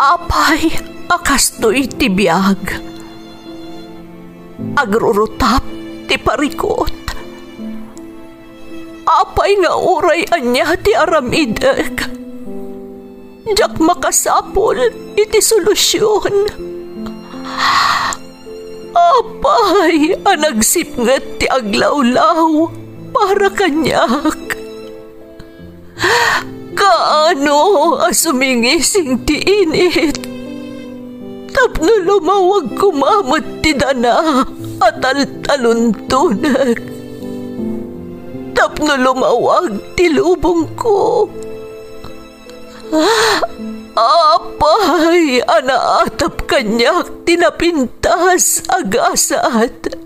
Apay, akastoy ti biyag. Agrurutap ti parikot. Apay nga uray anya ti aramidek. Jak makasapol iti solusyon. Apay, anagsipnget ti aglawlaw para kanyak. Kaano asumingising ti init. Tapno lumawag kumamot ti dana at taluntunak. Tapno lumawag ti lubong ko. Apay, anaatap kanyak tinapintas agasat.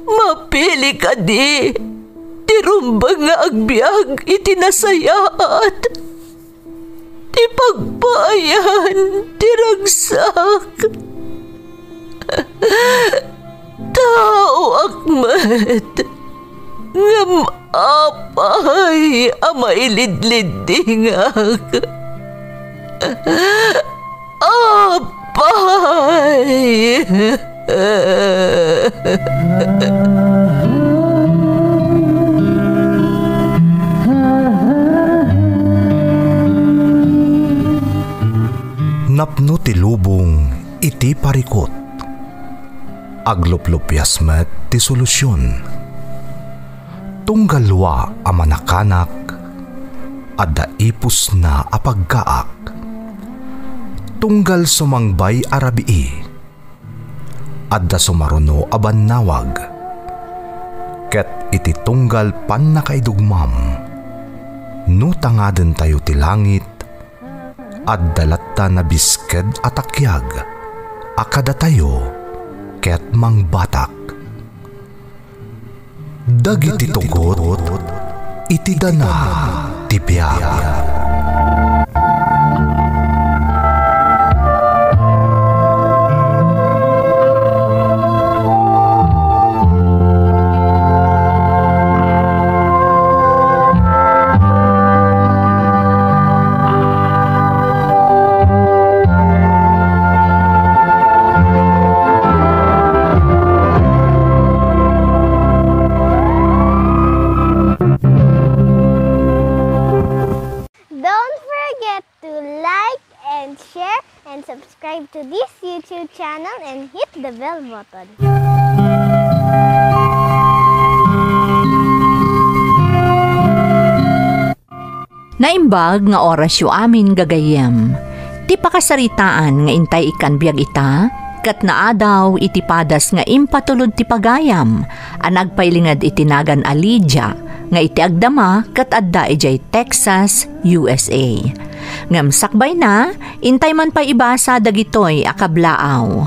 Mapili ka di, tirumbang nga agbyag itinasayaat. Ti pagbayan, tiragsak. Tao akmat, ngam apay, amailidlidingak. Apay. Napno ti lubong iti parikot. Agluplupyas met ti solusyon. Tunggalwa a manakanak, adda ipus na apagkaak. Tunggal sumangbay arabii, adda sumaruno abannawag. Ket iti tunggal pan nakaidugmam, no tangaden tayo ti langit, adda latta na bisked atakyag, akada tayo ket mangbatak. Dagiti tugot, iti dana ti biyag. Subscribe to this YouTube channel and hit the bell button. Naimbag nga oras yu amin gagayem. Ti pakasaritaan nga intay ikan biyag ita, kat naadaw iti padas nga impatulod ti pagayam, anagpailingad itinagan a Lydia, nga iti agdama kat adda ijay Texas, USA. Ngam sakbay na, intay man pa ibasa dagitoy akablaaw.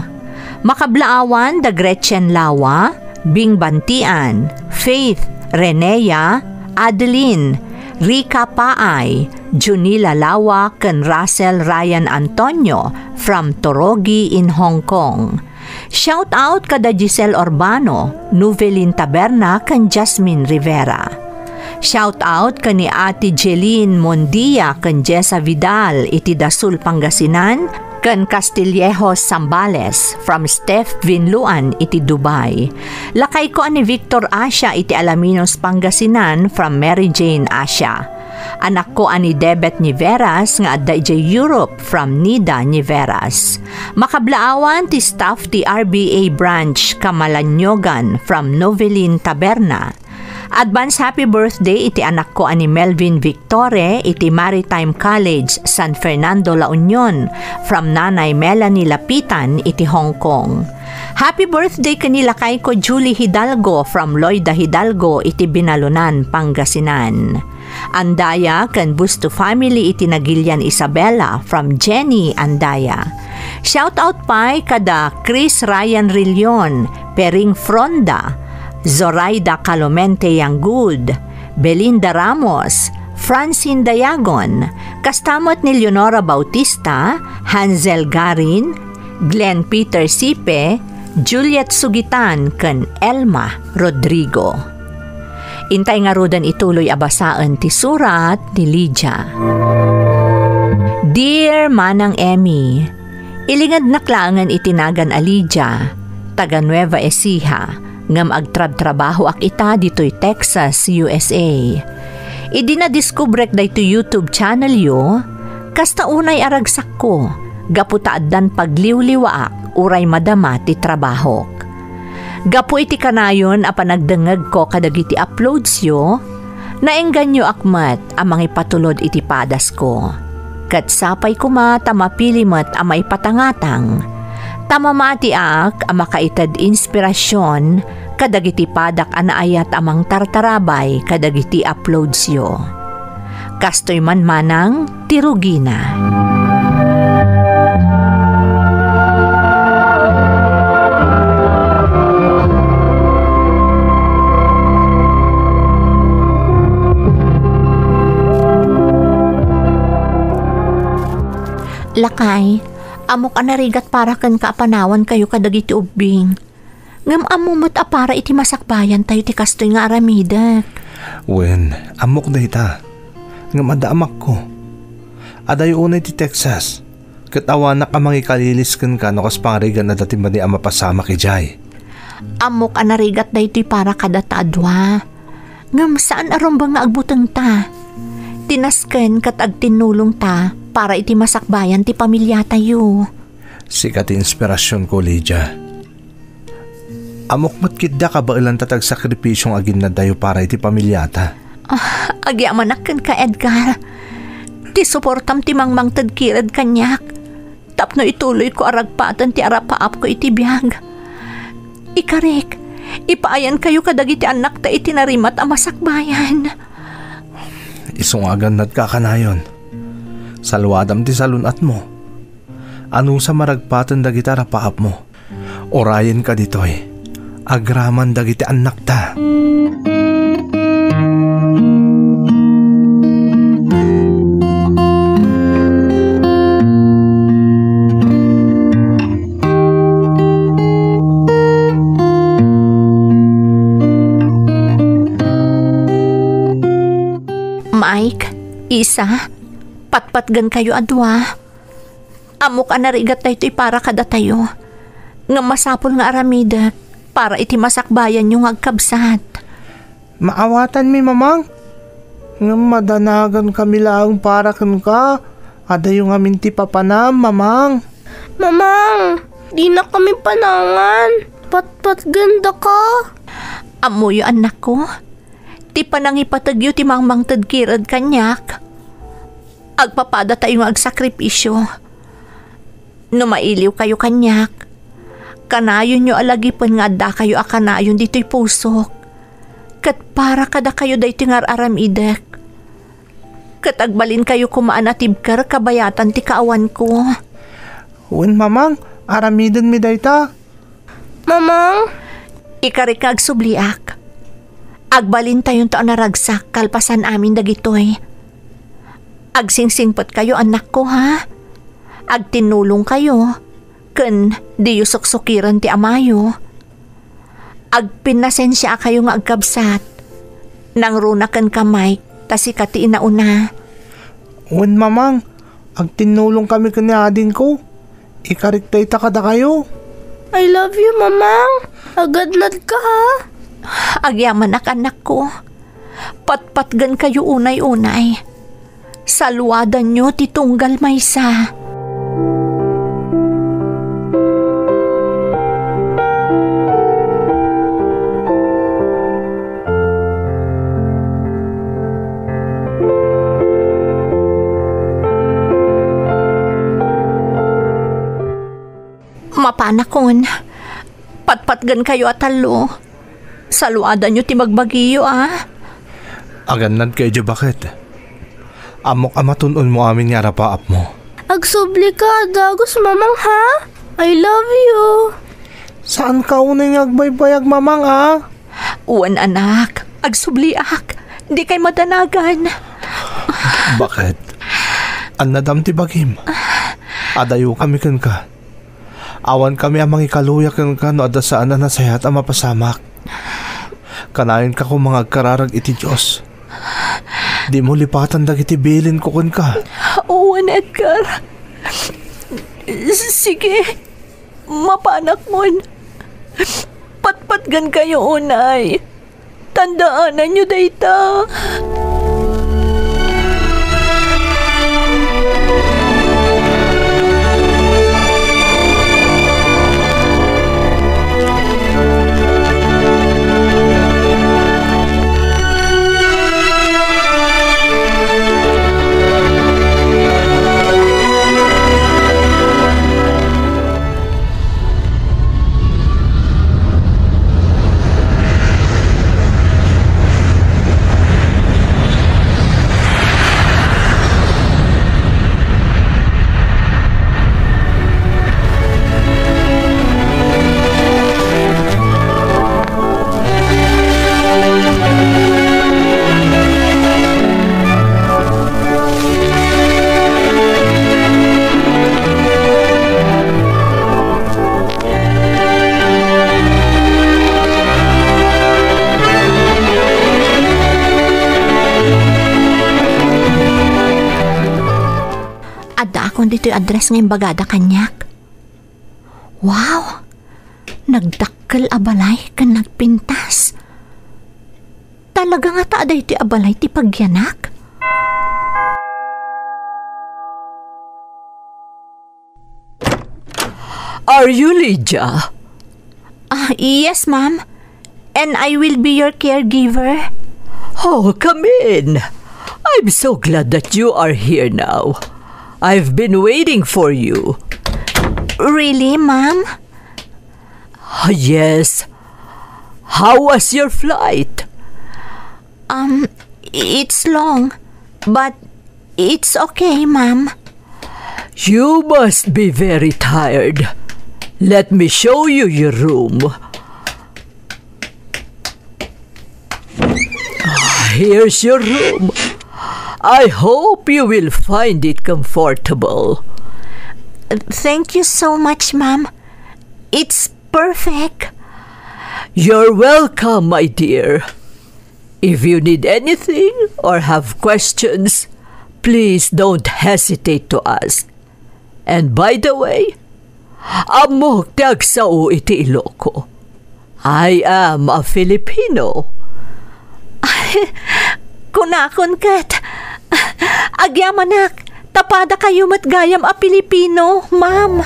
Makablaawan da Gretchen Lawa, Bing Bantian, Faith Renea, Adeline, Rika Paay, Junila Lawa, ken Russell Ryan Antonio from Torogi in Hong Kong. Shout out kada Giselle Urbano, Nuvelin Taberna, ken Jasmine Rivera. Shout out kani Ate Jeline Mondia ken Jessa Vidal iti Dasul Pangasinan ken Castillejos Zambales from Steph Vinluan iti Dubai. Lakay ko ani Victor Asia iti Alaminos Pangasinan from Mary Jane Asia. Anak ko ani Debet Niveras nga adda iti Europe from Nida Niveras. Makablaawan ti staff ti RBA branch Kamalanyogan from Novelin Taberna. Advance happy birthday iti anak ko ani Melvin Victore iti Maritime College San Fernando La Union from Nanay Melanie Lapitan iti Hong Kong. Happy birthday kanila kay ko Julie Hidalgo from Loida Hidalgo iti Binalunan, Pangasinan. Andaya kan Busto family iti Nagilian Isabela from Jenny Andaya. Shout out pa kada Chris Ryan Rillion, Pering Fronda, Zoraida Calomente Yanggud, Belinda Ramos, Francine Dayagon, kastamot ni Leonora Bautista, Hansel Garin, Glenn Peter Sipe, Juliet Sugitan, ken Elma Rodrigo. Intay nga rodan ituloy abasaan ti surat ni Lydia. Dear Manang Emmy, ilingad naklangan itinagan Alidja, taga Nueva Ecija, ngam agtrab-trabaho ak ita dito'y Texas, USA. Idinadiskubrek da ito YouTube channel yo, kasta unay aragsak ko, gaputaadan pagliw-liwaak, uray madama ti trabahok. Gapu iti kanayon a panagdengeg ko kadagiti uploads yo, naengganyo akmat amang ipatulod iti padas ko. Kat sapay kuma tamapilimat amay patangatang, tamamati ak amakaitad inspirasyon kadagiti padak anaayat amang tartarabay kadagiti uploads yo. Kastoy man manang tirugina. Lakay, amok anarigat para kan kaapanawan kayo kadagiti ubing. Ngam amumot para iti masakbayan tayo ti kastoy nga aramidak. Wen, amok na ita. Ngam adaamak ko. Adayo unay ti Texas. Katawanak amang ikalilis kan ka no kas pangarigan na dati ba ni ama pasama ki Jay. Amok anarigat da ito'y para kadatadwa. Ngam saan arumbang nga agbutang ta? Tinasken kat agtinulong ta para iti masakbayan ti pamilya tayo. Sikat inspirasyon ko, Lydia. Amok matkid da ka ba ilang tatag sakripisyong agin na dayo para iti pamilyata? Agyamanak ka Edgar. Ti suportam ti mangmang tadkirad kanyak. Tapno ituloy ko aragpatan ti arapaap ko iti biyag. Ikarek, ipaayan kayo kadagiti anak ta iti narimat a masakbayan. Isungagan nad kakanayon. Salwadam ti salunat mo. Anong sa maragpatan dagiti arapaap mo? Orayan ka ditoy. Agraman dagiti anak ta. Mike, Isa, patpatgan kayo adwa. Amok anarigat tayo ito'y para kada tayo. Nga masapol nga aramidak para iti masakbayan yung agkabsat. Maawatan mi mamang. Nga madanagan kami lang para kan ka. Ada yung amin ti papanam, mamang. Mamang, di na kami panangan. Patpat ganda ka. Amoy anak ko. Ti panangipatagyo ti mangmang tadkirad kanyak. Agpapada tayo nga agsakripisyo. Numailiw kayo kanyak. Kanayon nyo alagipon nga da kayo akanayon dito'y pusok. Kat para kada kayo dayto'y nga aramidek. Kat agbalin kayo kumaan atibkar kabayatan ti kaawan ko. Wen mamang, aramidan mi dayta. Mamang, Ikarik nga agsubliak. Agbalin tayon to anaragsak kalpasan amin dagitoy. Agsingsingpot kayo anak ko ha. Agtinulong kayo. Ken di yu suksukiran ti amayo. Agpinasensya kayo nga agkabsat. Nang runakan kamay tasika ti inauna. Wen mamang, agtinulong kami kanya ading ko. Ikariktay ta kada kayo. I love you, Mamang. Agadnad ka ha. Agyaman anak ko. Patpatgan kayo unay-unay. Salwadan nyo titunggal maysa. Mapanakon. Patpatgan kayo atalo. Salwadan nyo ti magbagiyo Aganad kayo dya bakit? Amok amatunon mo amin nga rapaap mo. Agsubli ka, dagos mamang ha. I love you. Saan ka unay nga agbaybayag mamang ha? Uwan anak, agsubliak. Di kay madanagan. Bakit? Annadam ti bagim. Adayo kami kan ka. Awan kami amang ikaluyak kan ka no adasaan na nasayat ang mapasamak. Kanayon ka kung mga agkararag iti Diyos. Di mo lipatan dagiti bilin ko kun ka. Owen Edgar. Sige, mapanak mo. Patpatgan kayo, unay. Tandaanan nyo dayta. Dito yung address ngayong bagada kanyak. Wow! Nagdakkel abalay kan nagpintas. Talaga nga ta aday ti abalay ti pagyanak. Are you Lydia? Yes, ma'am. And I will be your caregiver. Oh, come in. I'm so glad that you are here now. I've been waiting for you. Really, ma'am? Yes. How was your flight? It's long, but it's okay, ma'am. You must be very tired. Let me show you your room. Here's your room. I hope you will find it comfortable. Thank you so much, ma'am. It's perfect. You're welcome, my dear. If you need anything or have questions, please don't hesitate to ask. And by the way, amok tagsao iti Iloko. I am a Filipino. Kunakon kat. Agyamanak, tapada kayo matgayam a Pilipino, ma'am.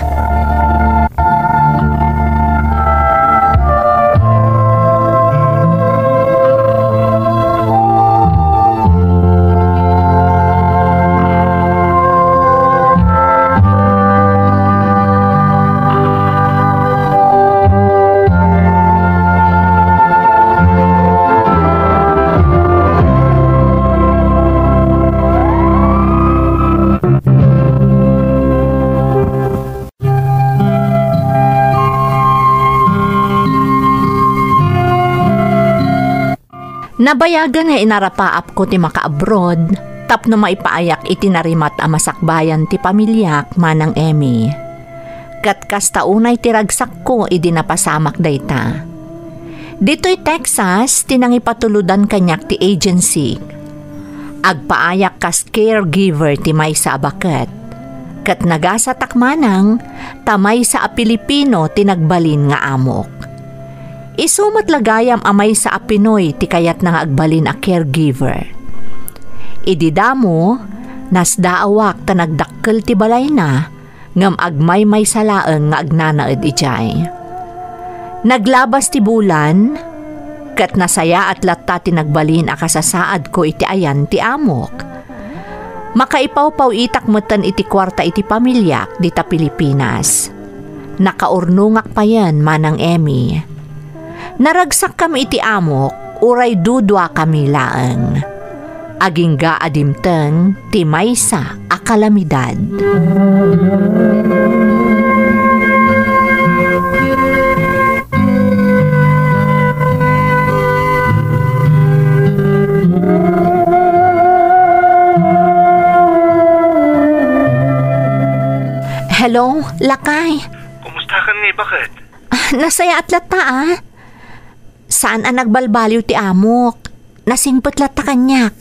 Nabayagan nga inarapaap ko ti maka-abroad, tapno maipaayak itinarimat a masakbayan ti pamilyak manang Emmy. Kat kastaunay ti ragsak ko idinapasamak dayta. Dito'y Texas, tinangipatuludan kanyak ti agency. Agpaayak kas caregiver ti may sa abaket. Kat nagasatak manang, tamay sa a Pilipino tinagbalin nga amok. Isumat lagayam amay sa Pinoy ti kayat nga agbalin a caregiver. Ididamo, nasdaawak ta nagdakkel ti balay na, ngam agmay may salaeng nga agnanaed ijay. Naglabas ti bulan, kat nasaya at latta ti nagbalin a kasasaad ko iti ayan ti amok. Makaipaw-paw itak metan iti kwarta iti pamilyak di ta Pilipinas. Nakaurnungak pa yan manang Emmy. Naragsak kami iti amok, uray dudwa kami laeng. Aging gaadimteng, ti maysa a kalamidad. Hello, Lakay. Kumusta ka nga, bakit? Nasaya at lata Saan ang nagbalbaliw ti amok? Nasingpot lata kanyak.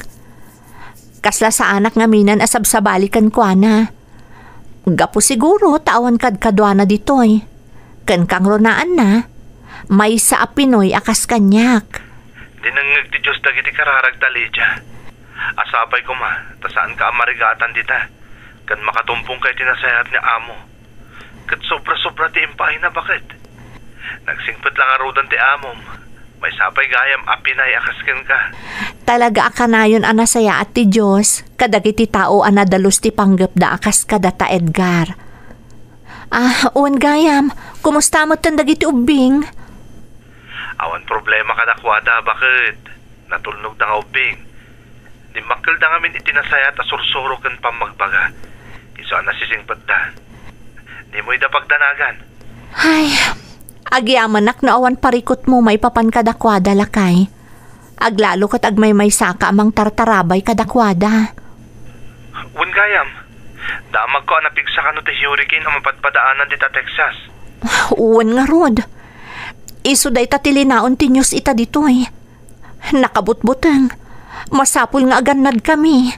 Kasla sa anak nga minan asab sa balikan ko na. Gapo siguro tawan kadkadwana ditoy. Kan kang ronaan na, may sa Pinoy akas kanyak. Dinangag ti Diyos dagiti kararagta, Lydia. Asapay ko ma, ta saan ka amarigatan dita. Kan makatumpong kay tinasayat ni amo. Kat sobra-sobra ti impay na bakit? Nagsingpit lang arudan ti amom. May sapay gayam apinay akasken ka. Talaga akanayon anasaya at ti Diyos, kadagiti tao anadalos ti panggap da akas kadata Edgar. Uwan gayam, kumusta mo tan dagiti ubing? Awan problema ka nakwada, bakit? Natulnog na nga ubing. Di makil da ngamin itinasaya at asursuro kan pamagbaga. Iso nasisingpit da. Di mo'y da pagdanagan. Ay, agyamanak na awan parikot mo may papan kadakwada lakay. Aglalo kat agmay saka amang tartarabay kadakwada. Uwan gayam, damag ko napigsa ka no ti hurricane ang mapatpadaanan dita Texas. Uwan nga rod. Iso day tatilinaon ti news ita ditoy. Nakabutbutang. Masapul nga aganad kami.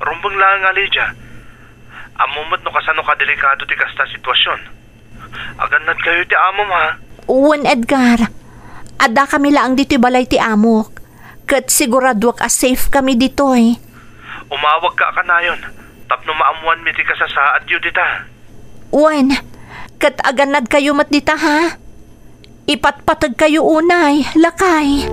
Rumbang lang nga, Lydia. Amumot no kasano ka delikado ti kasta sitwasyon. Aganad kayo ti amom ha. Uwan Edgar. Ada kami laang dito'y balay ti amok. Kat siguradwak a safe kami ditoy. Umawag ka kanayon. Tapno maamuan mi ti kasasaad yu dita. Uwan, kat aganad kayo mat dita ha. Ipatpatag kayo unay, lakay.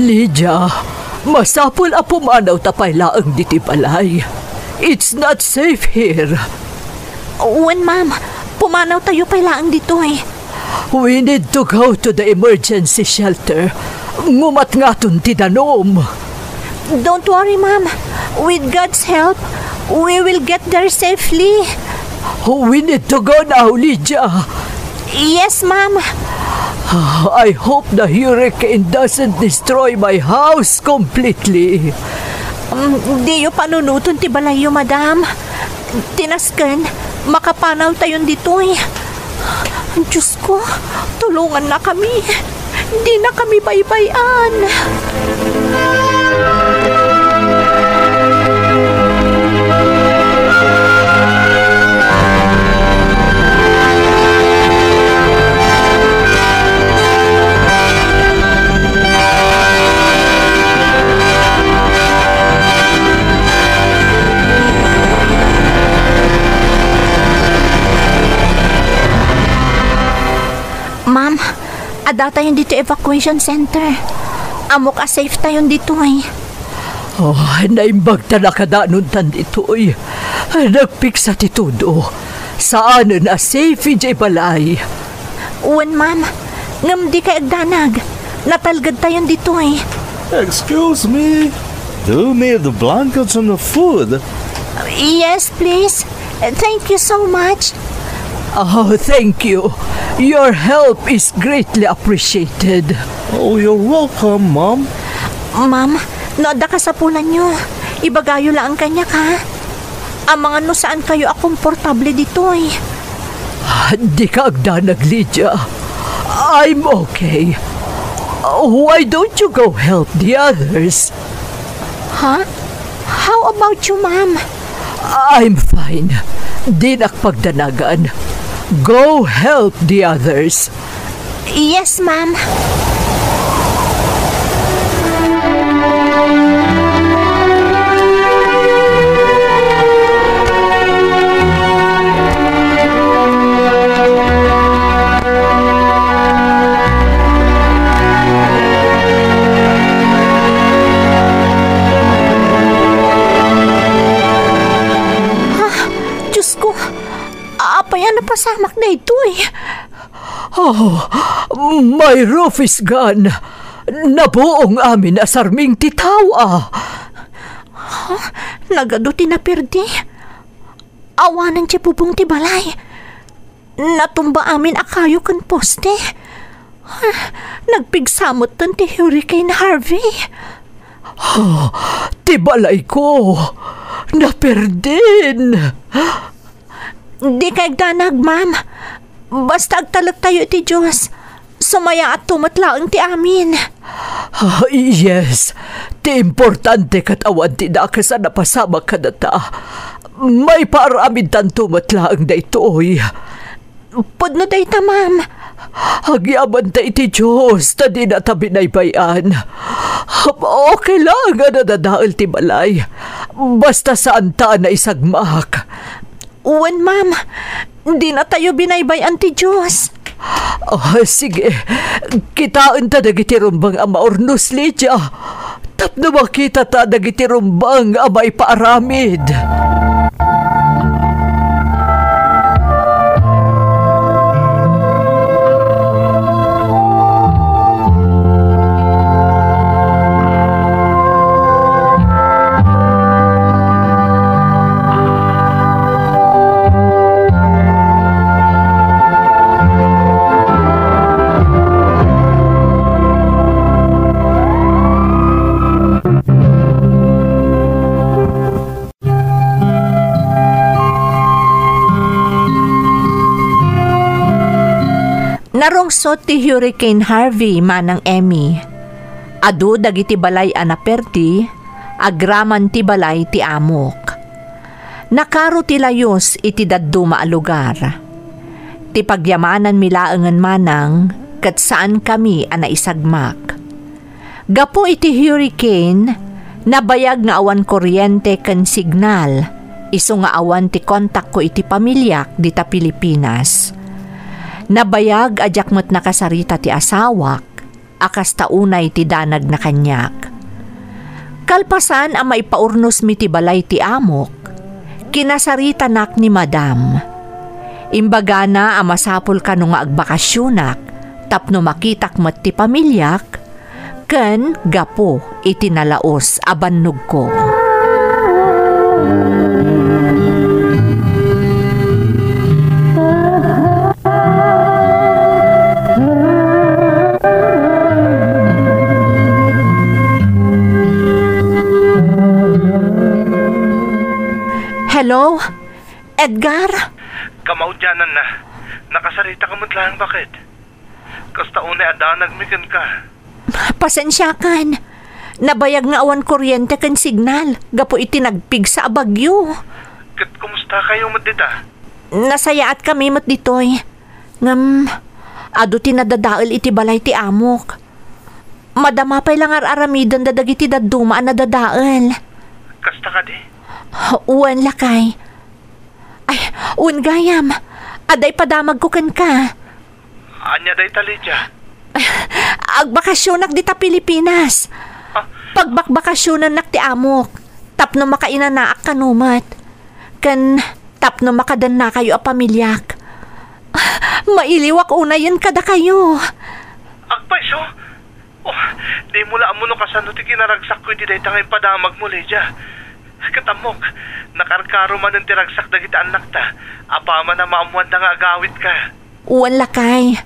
Lydia, masapul a pumanaw tapay laang diti balay. It's not safe here. Uwan, ma'am. Pumanaw tayo pa laang ditoy. We need to go to the emergency shelter. Ngumat nga tun ti danom. Don't worry, ma'am. With God's help, we will get there safely. We need to go now, Lydia. Yes, ma'am. I hope the hurricane doesn't destroy my house completely. Di yu panunuton ti balayo, madam. Tinasken, makapanaw tayon ditoy. Diyos ko, tulungan na kami. Hindi na kami baybayan. Ma'am, ada tayo dito evacuation center. Amok a safe tayo dito eh. Naimbag ta nakadaanon tan ditoy. Nagpiksa ti tudo. Saan na safe injay balay? Uwan, ma'am. Ngam di ka agdanag. Natalgad tayo dito eh. Excuse me. Do you need the blankets and the food? Yes, please. Thank you so much. Oh, thank you. Your help is greatly appreciated. Oh, you're welcome, Mom. Ma'am, naada ka sa pulan nyo. Ibagayo lang ang kanya ka. Ang mga no saan kayo akomportable dito eh. Di ka agdanag, Lydia. I'm okay. Why don't you go help the others? Huh? How about you, ma'am? I'm fine. Di nakpagdanagan. Go help the others. Yes, ma'am. Apayan na pasamak na ito eh. Oh, my roof is gone. Nabuong amin asarming titawa. Nagado tinapirdi. Awanan siya pupong ti balay. natumba amin akayo kan poste. Nagpigsamot tan ti Hurricane Harvey. Tibalay ko! Naperdin! Di kay danag, ma'am. Basta agtalag tayo ti Diyos. Sumaya at tumatlaang ti amin. Yes, ti importante katawan ti daka sa napasama ka na ta. May paaramin tan tumatlaang da ito'y. Pudno day ta, ma'am. Hagyaman ta iti Diyos ta di na ta binaybayan. Okay lang nga nadadaal ti balay. Basta saan ta na isagmak. Uwan, ma'am. Di na tayo binaybayan ti Diyos. Sige, kitaan ta dagiti rumbang ama ornos, Lydia. Tapno makita ta dagiti rumbang amay paaramid. Narungsot ti Hurricane Harvey manang Emmy. Adu dagiti balay anaperti, agraman ti balay ti amok. Nakaro ti layos iti dadduma a lugar. Ti pagyamanan milaengan manang ket saan kami ana isagmak. Gapo iti hurricane, nabayag nga awan kuryente ken signal, isu nga awan ti kontak ko iti pamilyak dita Pilipinas. Nabayag ajak met nakasarita ti asawak, akas taunay ti danag na kanyak. Kalpasan ang maipaurnos mi ti balay ti amok, kinasarita nak ni madam. Imbaga na ang masapol ka nung agbakasyonak, tapno makitak met ti pamilyak, ken gapo iti nalaos abannog ko. Hello? Edgar? Kamaudyanan na. Nakasarita ka lang, bakit? Kasta unay adanag mikan ka. Pasensya kan. Nabayag nga awan kuryente kan signal. Gapo iti nagpig sa abagyo. Kat kumusta kayo madita? Nasayaat kami mat ditoy. Ngam, adu tinadadaal iti balay ti amok. Madama pa'y lang aramidan dadag iti daduma na dadaal. Kasta ka di? Uwan lakay. Ay, uwan gayam. Aday padamag ko kan ka. Anya day talidya? Agbakasyonak dita Pilipinas. Pagbakbakasyonan nak ti amok. Tapno makainanaak kanumat. Kan tapno makadan na kayo a pamilyak. Mailiwak unayan kada kayo. Agpay so? Oh, di mula mo no kasano ti kinaragsak ko di day tangay padamag mo, Lydia. Katamok, nakarkaro man ang tiragsak dagiti anak ta. Apa man na maamuan na nga agawit ka. Uwan lakay.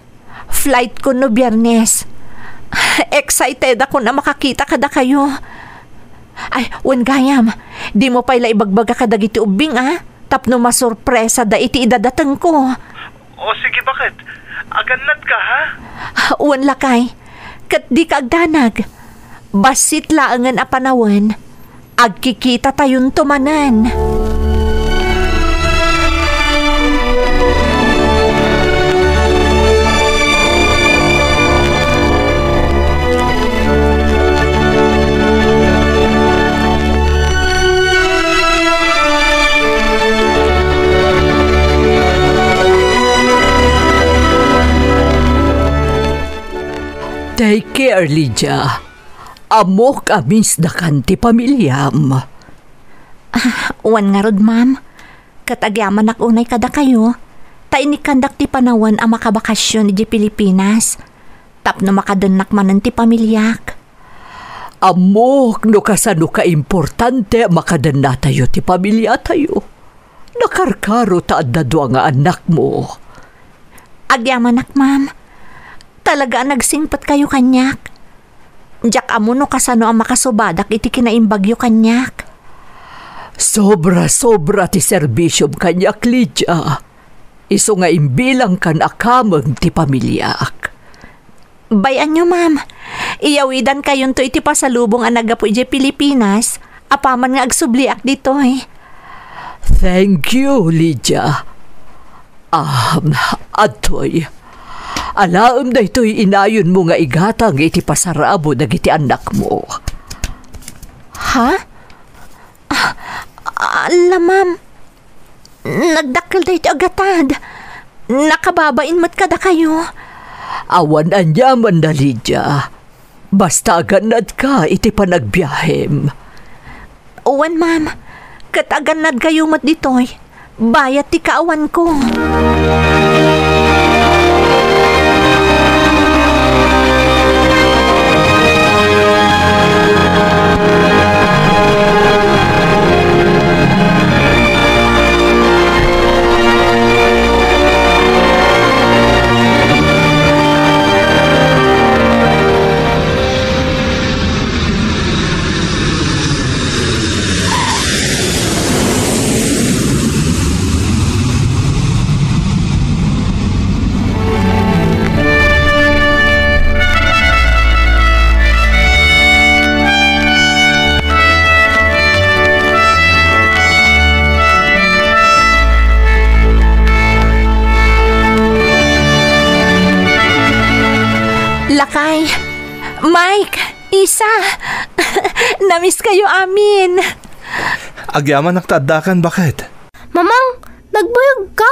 Flight ko no Biyernes. Excited ako na makakita kada kayo. Ay, uwan gayam. Di mo pa'y laibagbaga ka dagiti ubing Tapno masurpresa da iti idadatang ko. O sige, bakit? Aganad ka, ha? Uwan lakay. Kat di ka agdanag. Basit laangan a panawan. Agkikita tayong tumanan. Take care, Lydia. Amok amis na kanti pamilyam. Uwan nga rod, ma'am. Katagyaman ak unay kada kayo. Tainikandak ti panawan ang makabakasyon di Pilipinas. Tapno makadanak manan ti pamilyak. Amok no kasano ka importante makadan na tayo ti pamilya tayo. Nakarkaro ta adadwa nga anak mo. Agyamanak, ma'am. Talaga nagsingpat kayo kanyak. Diyak amo no kasano ang makasubadak iti kinaimbagyo kanyak. Sobra ti serbisyom kanyak, Lydia. Iso nga imbilang kan akamang ti pamilyak. Bayan nyo, ma'am. Iyawidan kayon to iti pasalubong ang nagapo iti Pilipinas. Apaman nga agsubliak dito eh. Thank you, Lydia. Atoy. Alaam na ito'y inayon mo nga igatang iti pasarabo dagiti anak mo. Ha? Ala, ma'am. Nagdakkel da iti agatad. Nakababain mat kada kayo. Awan anyaman na, Lydia. Basta ganad ka iti panagbiyahem. Uwan, ma'am. Kataganad kayo mat ditoy. Bayat ti kaawan ko. Lakay, Mike, Isa, namiss kayo amin. Agyaman nagtadakan, bakit? Mamang, nagbayag ka.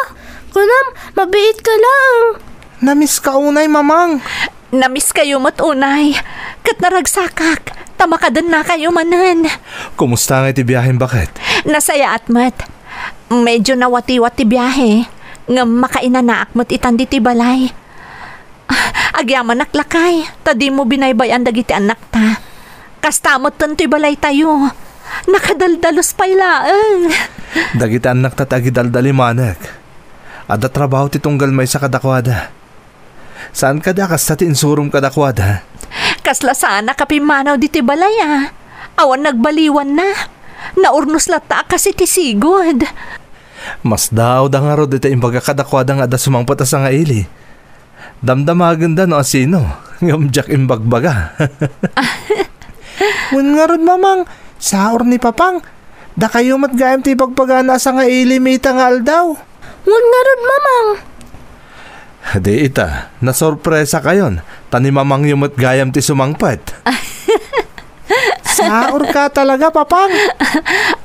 Kunam, mabiit ka lang. Namiss ka unay, mamang. Namiss kayo matunay. Kat naragsakak, tamakadan na kayo manan. Kumusta nga iti biyahin, bakit? Nasaya at mat. Medyo nawati-wati biyahe. Nga makainanaak mat itandi ti balay. Agyaman naklakay, tadi mo binaybayan dagiti anak ta. Kastamot tanto'y balay tayo. Nakadaldalos pailaan. Dagiti anak tatagi daldali manek. Ada trabaho ti tunggal may sa kadakwada. Saan ka da kas ti insurum kadakwada? Kasla sana kapimanaw diti balay ah. Awan nagbaliwan na. Naurnos lata kasi ti sigod. Mas daw da nga ro dito imbaga kadakwada nga da sumangpatas nga ili. Damdamagan da no asino. Ngamjak imbagbaga. Mun nga ron, mamang. Saor ni papang. Da kayo matgayam ti bagpagana sa nga ilimita nga aldaw. Ngun nga ron, mamang. Di ita, nasorpresa kayon. Tani mamang yung matgayam ti sumangpat. Saor ka talaga, papang.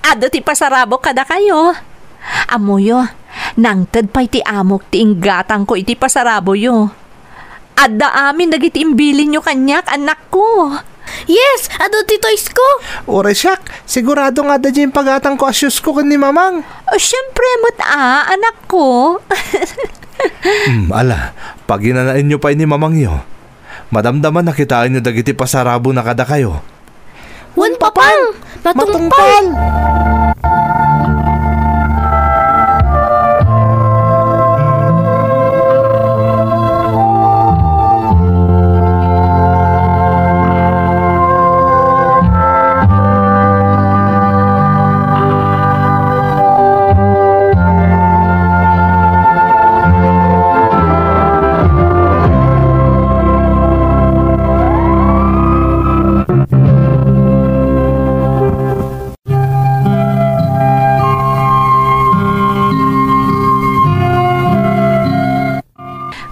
Ado ti pasarabo kada kayo. Amoyo, nangtad pa'y ti amok ti inggatang ko iti pasarabo yo. Adda amin dagiti imbilin nyo kanyak, anak ko. Yes, ado ti toys ko. Ore siyak, sigurado nga da dyan pagatang ko asyos ko ni mamang. O syempre anak ko. Ala, pag ginanain nyo pa ni mamang yo, madamdaman nakitaan nyo dagiti pasarabo na kada kayo. Wan papang, matungpal.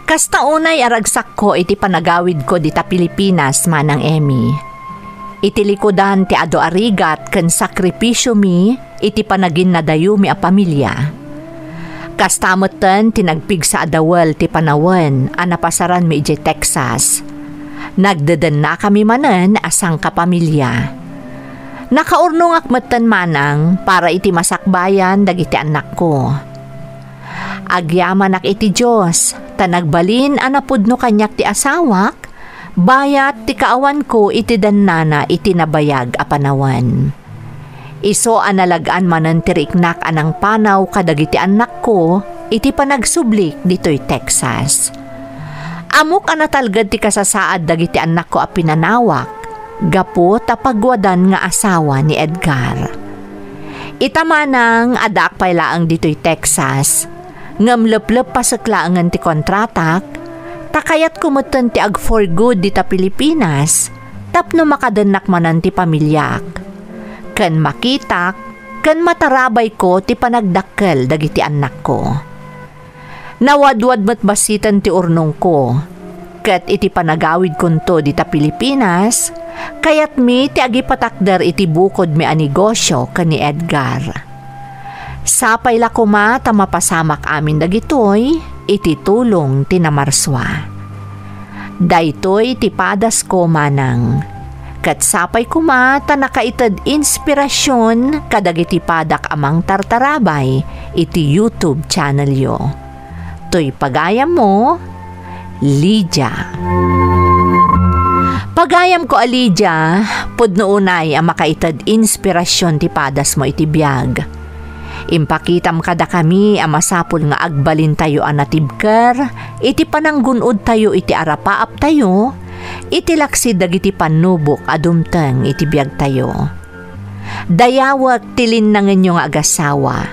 Kasta unay aragsak ko iti panagawid ko dita Pilipinas manang Emmy. Iti likodan ti ado arigat ken sakripisyo mi iti panagin na dayo mi a pamilya. Kastamoten tinagpig sa adawal ti panawen a napasaran mi iti Texas. Nagdeden na kami manen asang kapamilya. Nakaurnong akmeten manang para iti masakbayan dagiti anak ko. Agyaman ak iti Diyos, tanagbalin anapudno kanyak ti asawak, bayat ti kaawan ko iti dannana iti nabayag a panawan. Iso analagaan manen ti riknak anang panaw kadagiti anak ko, iti panagsublik ditoy Texas. Amok anatalgad ti kasasaad dagiti anak ko a pinanawak, gapo tapagwadan nga asawa ni Edgar. Itamanang adak paylaang ditoy Texas, ngamleplep pasaklaangan ti kontratak, takayat kumutan ti ag for good dita Pilipinas, tapno makadanak manan ti pamilyak. Ken makitak, ken matarabay ko ti panagdakkel dagiti anak ko. Nawadwad matbasitan ti urnong ko, ket iti panagawid kunto dita Pilipinas, kayat mi ti agipatakder iti bukod mi a negosyo ken ni Edgar. Sapay la kuma ta mapasamak amin dagitoy, iti tulong ti namarswa. Daytoy ti padas ko manang, ket sapay kuma ta nakaitad inspirasyon kadagiti padak amang tartarabay iti YouTube channel yo. Toy pagayam mo, Lydia. Pagayam ko a Lydia, pudno unay ang makaitad inspirasyon ti padas mo iti biyag. Impakitam kada kami ang masapul nga agbalin tayo anatibker, iti pananggunod tayo iti arapaap tayo, iti laksid dagiti panubok adumteng iti biyag tayo. Dayawat tilin na nga agasawa,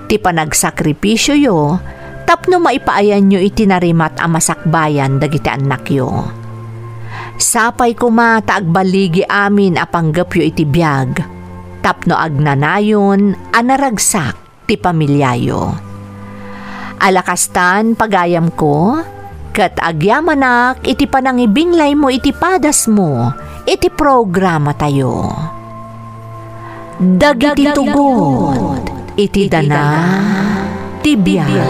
ti panagsakripisyo yo, tapno maipaayan nyo itinarimat ang masakbayan dagiti anak yo. Sapay kuma taagbaligi amin apanggap yo iti biyag, tapno agnanayon anaragsak ti pamilyayo. Alakastan pagayam ko, ket agyamanak iti panangibinglay mo iti padas mo, iti programa tayo. Dagiti tugot, iti dana, ti biyag.